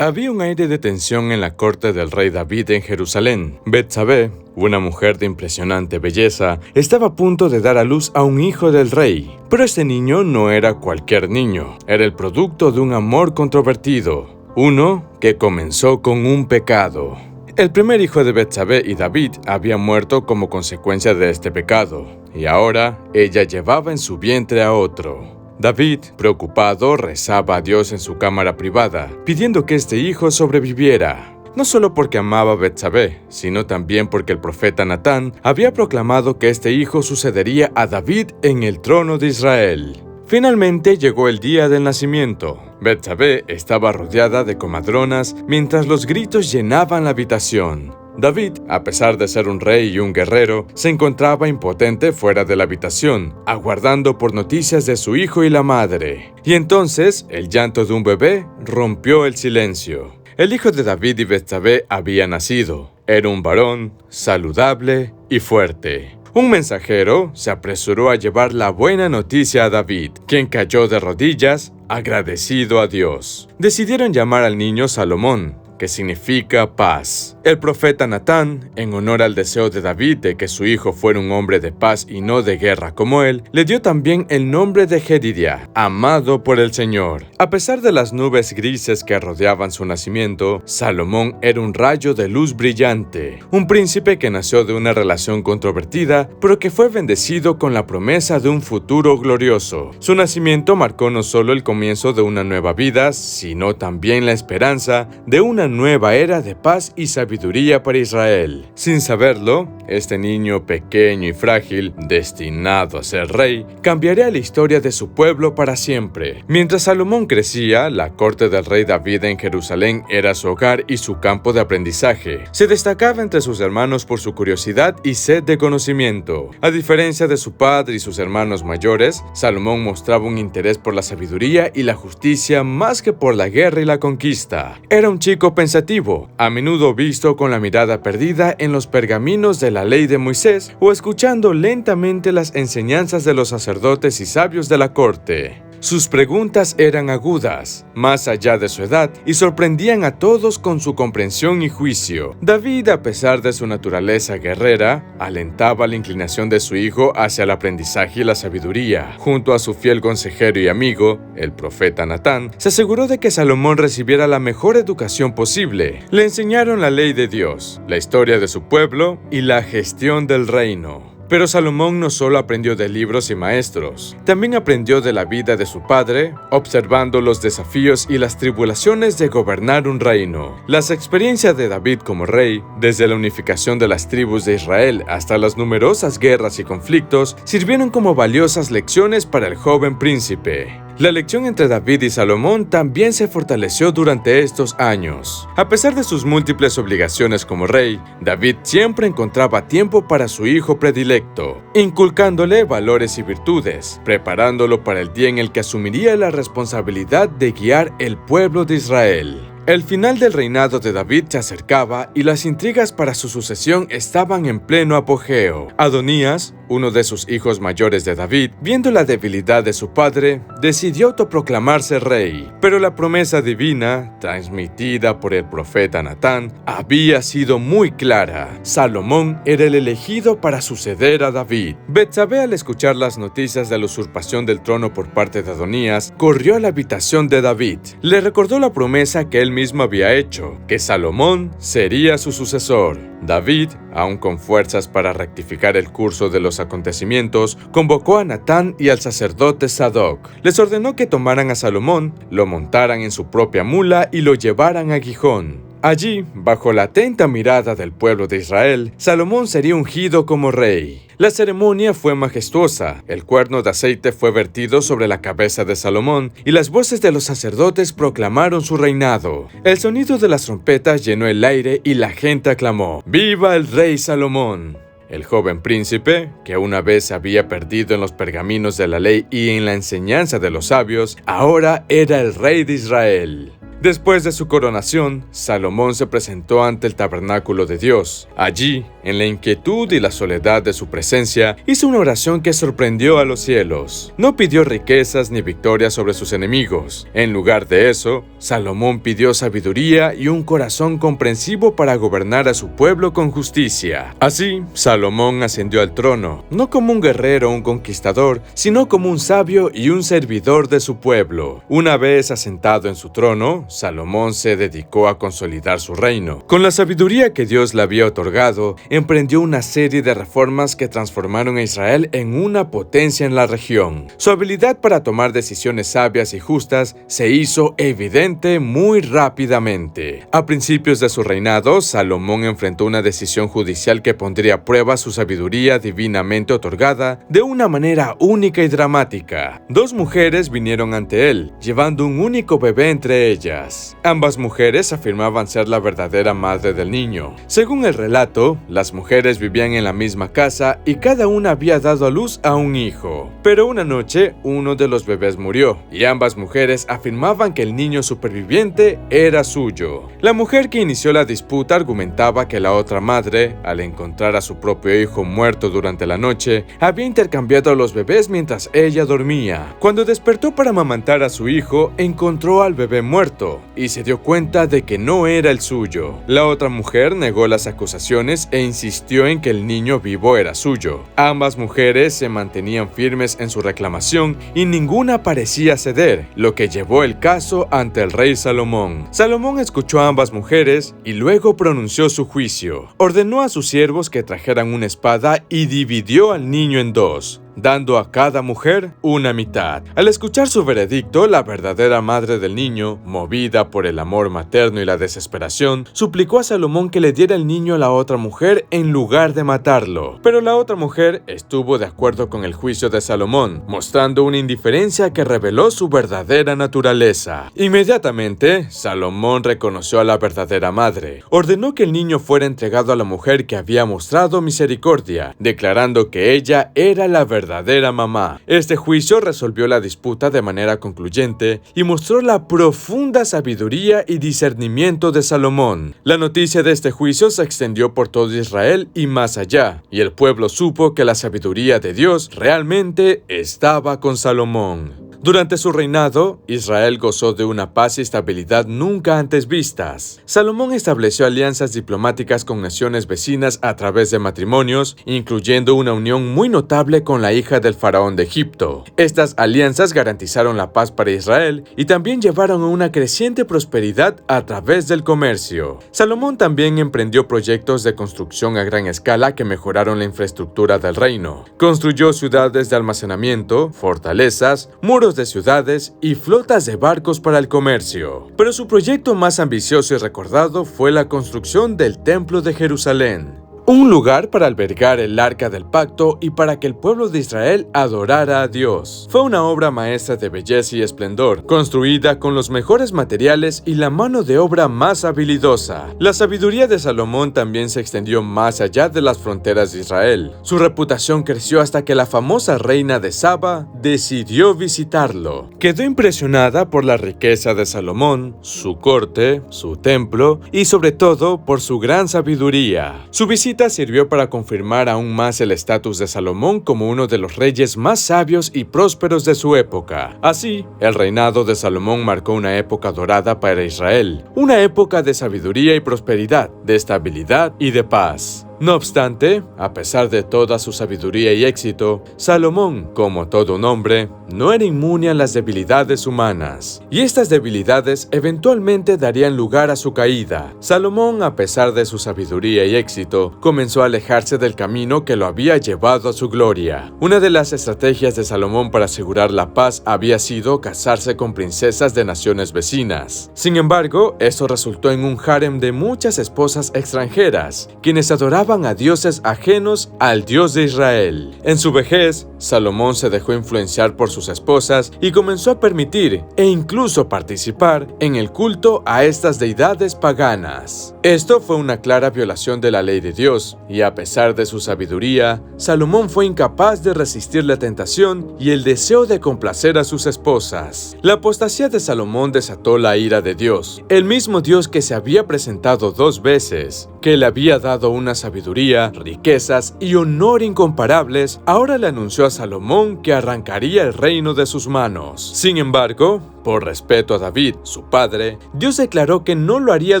Había un aire de tensión en la corte del rey David en Jerusalén. Betsabé, una mujer de impresionante belleza, estaba a punto de dar a luz a un hijo del rey. Pero este niño no era cualquier niño, era el producto de un amor controvertido, uno que comenzó con un pecado. El primer hijo de Betsabé y David había muerto como consecuencia de este pecado, y ahora ella llevaba en su vientre a otro. David, preocupado, rezaba a Dios en su cámara privada, pidiendo que este hijo sobreviviera. No solo porque amaba a Betsabé, sino también porque el profeta Natán había proclamado que este hijo sucedería a David en el trono de Israel. Finalmente llegó el día del nacimiento. Betsabé estaba rodeada de comadronas mientras los gritos llenaban la habitación. David, a pesar de ser un rey y un guerrero, se encontraba impotente fuera de la habitación, aguardando por noticias de su hijo y la madre. Y entonces, el llanto de un bebé rompió el silencio. El hijo de David y Betsabé había nacido. Era un varón, saludable y fuerte. Un mensajero se apresuró a llevar la buena noticia a David, quien cayó de rodillas, agradecido a Dios. Decidieron llamar al niño Salomón, que significa paz. El profeta Natán, en honor al deseo de David de que su hijo fuera un hombre de paz y no de guerra como él, le dio también el nombre de Jedidia, amado por el Señor. A pesar de las nubes grises que rodeaban su nacimiento, Salomón era un rayo de luz brillante, un príncipe que nació de una relación controvertida, pero que fue bendecido con la promesa de un futuro glorioso. Su nacimiento marcó no solo el comienzo de una nueva vida, sino también la esperanza de una nueva era de paz y sabiduría para Israel. Sin saberlo, este niño pequeño y frágil, destinado a ser rey, cambiaría la historia de su pueblo para siempre. Mientras Salomón crecía, la corte del rey David en Jerusalén era su hogar y su campo de aprendizaje. Se destacaba entre sus hermanos por su curiosidad y sed de conocimiento. A diferencia de su padre y sus hermanos mayores, Salomón mostraba un interés por la sabiduría y la justicia más que por la guerra y la conquista. Era un chico pensativo, a menudo visto con la mirada perdida en los pergaminos de la ley de Moisés o escuchando lentamente las enseñanzas de los sacerdotes y sabios de la corte. Sus preguntas eran agudas, más allá de su edad, y sorprendían a todos con su comprensión y juicio. David, a pesar de su naturaleza guerrera, alentaba la inclinación de su hijo hacia el aprendizaje y la sabiduría. Junto a su fiel consejero y amigo, el profeta Natán, se aseguró de que Salomón recibiera la mejor educación posible. Le enseñaron la ley de Dios, la historia de su pueblo y la gestión del reino. Pero Salomón no solo aprendió de libros y maestros, también aprendió de la vida de su padre, observando los desafíos y las tribulaciones de gobernar un reino. Las experiencias de David como rey, desde la unificación de las tribus de Israel hasta las numerosas guerras y conflictos, sirvieron como valiosas lecciones para el joven príncipe. La lección entre David y Salomón también se fortaleció durante estos años. A pesar de sus múltiples obligaciones como rey, David siempre encontraba tiempo para su hijo predilecto, inculcándole valores y virtudes, preparándolo para el día en el que asumiría la responsabilidad de guiar el pueblo de Israel. El final del reinado de David se acercaba y las intrigas para su sucesión estaban en pleno apogeo. Adonías, uno de sus hijos mayores de David, viendo la debilidad de su padre, decidió autoproclamarse rey. Pero la promesa divina, transmitida por el profeta Natán, había sido muy clara. Salomón era el elegido para suceder a David. Betsabé, al escuchar las noticias de la usurpación del trono por parte de Adonías, corrió a la habitación de David. Le recordó la promesa que él mismo había hecho, que Salomón sería su sucesor. David, aún con fuerzas para rectificar el curso de los acontecimientos, convocó a Natán y al sacerdote Sadoc. Les ordenó que tomaran a Salomón, lo montaran en su propia mula y lo llevaran a Gijón. Allí, bajo la atenta mirada del pueblo de Israel, Salomón sería ungido como rey. La ceremonia fue majestuosa, el cuerno de aceite fue vertido sobre la cabeza de Salomón y las voces de los sacerdotes proclamaron su reinado. El sonido de las trompetas llenó el aire y la gente aclamó: ¡Viva el rey Salomón! El joven príncipe, que una vez se había perdido en los pergaminos de la ley y en la enseñanza de los sabios, ahora era el rey de Israel. Después de su coronación, Salomón se presentó ante el tabernáculo de Dios. Allí, en la inquietud y la soledad de su presencia, hizo una oración que sorprendió a los cielos. No pidió riquezas ni victorias sobre sus enemigos. En lugar de eso, Salomón pidió sabiduría y un corazón comprensivo para gobernar a su pueblo con justicia. Así, Salomón ascendió al trono, no como un guerrero o un conquistador, sino como un sabio y un servidor de su pueblo. Una vez asentado en su trono, Salomón se dedicó a consolidar su reino. Con la sabiduría que Dios le había otorgado, emprendió una serie de reformas que transformaron a Israel en una potencia en la región. Su habilidad para tomar decisiones sabias y justas se hizo evidente muy rápidamente. A principios de su reinado, Salomón enfrentó una decisión judicial que pondría a prueba su sabiduría divinamente otorgada de una manera única y dramática. Dos mujeres vinieron ante él, llevando un único bebé entre ellas. Ambas mujeres afirmaban ser la verdadera madre del niño. Según el relato, las mujeres vivían en la misma casa y cada una había dado a luz a un hijo. Pero una noche, uno de los bebés murió, y ambas mujeres afirmaban que el niño superviviente era suyo. La mujer que inició la disputa argumentaba que la otra madre, al encontrar a su propio hijo muerto durante la noche, había intercambiado a los bebés mientras ella dormía. Cuando despertó para amamantar a su hijo, encontró al bebé muerto y se dio cuenta de que no era el suyo. La otra mujer negó las acusaciones e insistió en que el niño vivo era suyo. Ambas mujeres se mantenían firmes en su reclamación y ninguna parecía ceder, lo que llevó el caso ante el rey Salomón. Salomón escuchó a ambas mujeres y luego pronunció su juicio. Ordenó a sus siervos que trajeran una espada y dividió al niño en dos, dando a cada mujer una mitad. Al escuchar su veredicto, la verdadera madre del niño, movida por el amor materno y la desesperación, suplicó a Salomón que le diera el niño a la otra mujer en lugar de matarlo. Pero la otra mujer estuvo de acuerdo con el juicio de Salomón, mostrando una indiferencia que reveló su verdadera naturaleza. Inmediatamente, Salomón reconoció a la verdadera madre. Ordenó que el niño fuera entregado a la mujer que había mostrado misericordia, declarando que ella era la verdadera mamá. Este juicio resolvió la disputa de manera concluyente y mostró la profunda sabiduría y discernimiento de Salomón. La noticia de este juicio se extendió por todo Israel y más allá, y el pueblo supo que la sabiduría de Dios realmente estaba con Salomón. Durante su reinado, Israel gozó de una paz y estabilidad nunca antes vistas. Salomón estableció alianzas diplomáticas con naciones vecinas a través de matrimonios, incluyendo una unión muy notable con la hija del faraón de Egipto. Estas alianzas garantizaron la paz para Israel y también llevaron a una creciente prosperidad a través del comercio. Salomón también emprendió proyectos de construcción a gran escala que mejoraron la infraestructura del reino. Construyó ciudades de almacenamiento, fortalezas, muros de ciudades y flotas de barcos para el comercio. Pero su proyecto más ambicioso y recordado fue la construcción del Templo de Jerusalén. Un lugar para albergar el Arca del Pacto y para que el pueblo de Israel adorara a Dios. Fue una obra maestra de belleza y esplendor, construida con los mejores materiales y la mano de obra más habilidosa. La sabiduría de Salomón también se extendió más allá de las fronteras de Israel. Su reputación creció hasta que la famosa reina de Saba decidió visitarlo. Quedó impresionada por la riqueza de Salomón, su corte, su templo y sobre todo por su gran sabiduría. Su visita sirvió para confirmar aún más el estatus de Salomón como uno de los reyes más sabios y prósperos de su época. Así, el reinado de Salomón marcó una época dorada para Israel, una época de sabiduría y prosperidad, de estabilidad y de paz. No obstante, a pesar de toda su sabiduría y éxito, Salomón, como todo un hombre, no era inmune a las debilidades humanas, y estas debilidades eventualmente darían lugar a su caída. Salomón, a pesar de su sabiduría y éxito, comenzó a alejarse del camino que lo había llevado a su gloria. Una de las estrategias de Salomón para asegurar la paz había sido casarse con princesas de naciones vecinas. Sin embargo, esto resultó en un harem de muchas esposas extranjeras, quienes adoraban adoraban a dioses ajenos al Dios de Israel. En su vejez, Salomón se dejó influenciar por sus esposas y comenzó a permitir e incluso participar en el culto a estas deidades paganas. Esto fue una clara violación de la ley de Dios, y a pesar de su sabiduría, Salomón fue incapaz de resistir la tentación y el deseo de complacer a sus esposas. La apostasía de Salomón desató la ira de Dios, el mismo Dios que se había presentado 2 veces, que le había dado una sabiduría, riquezas y honor incomparables. Ahora le anunció a Salomón que arrancaría el reino de sus manos. Sin embargo, por respeto a David, su padre, Dios declaró que no lo haría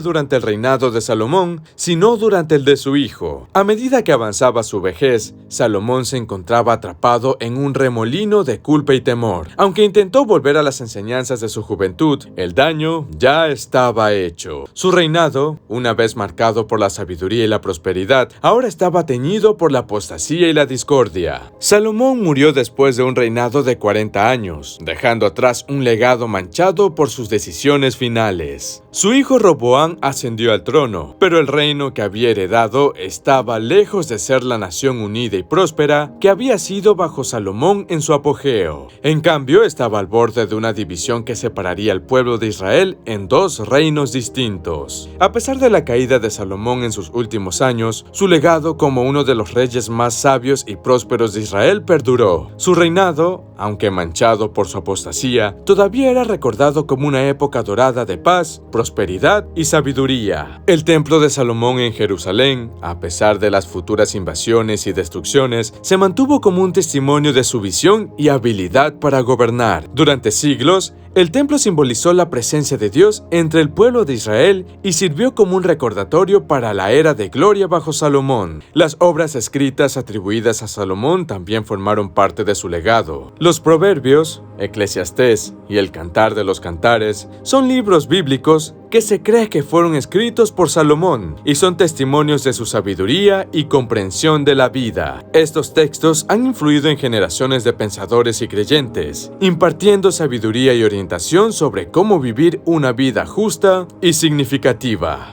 durante el reinado de Salomón, sino durante el de su hijo. A medida que avanzaba su vejez, Salomón se encontraba atrapado en un remolino de culpa y temor. Aunque intentó volver a las enseñanzas de su juventud, el daño ya estaba hecho. Su reinado, una vez marcado por la sabiduría y la prosperidad, ahora estaba teñido por la apostasía y la discordia. Salomón murió después de un reinado de 40 años, dejando atrás un legado manchado por sus decisiones finales. Su hijo Roboam ascendió al trono, pero el reino que había heredado estaba lejos de ser la nación unida y próspera que había sido bajo Salomón en su apogeo. En cambio, estaba al borde de una división que separaría al pueblo de Israel en 2 reinos distintos. A pesar de la caída de Salomón en sus últimos años, su legado como uno de los reyes más sabios y prósperos de Israel perduró. Su reinado, aunque manchado por su apostasía, todavía era recordado como una época dorada de paz, prosperidad y sabiduría. El templo de Salomón en Jerusalén, a pesar de las futuras invasiones y destrucciones, se mantuvo como un testimonio de su visión y habilidad para gobernar. Durante siglos, el templo simbolizó la presencia de Dios entre el pueblo de Israel y sirvió como un recordatorio para la era de gloria bajo Salomón. Las obras escritas atribuidas a Salomón también formaron parte de su legado. Los Proverbios, Eclesiastés y el Cantar de los Cantares son libros bíblicos que se cree que fueron escritos por Salomón y son testimonios de su sabiduría y comprensión de la vida. Estos textos han influido en generaciones de pensadores y creyentes, impartiendo sabiduría y orientación sobre cómo vivir una vida justa y significativa.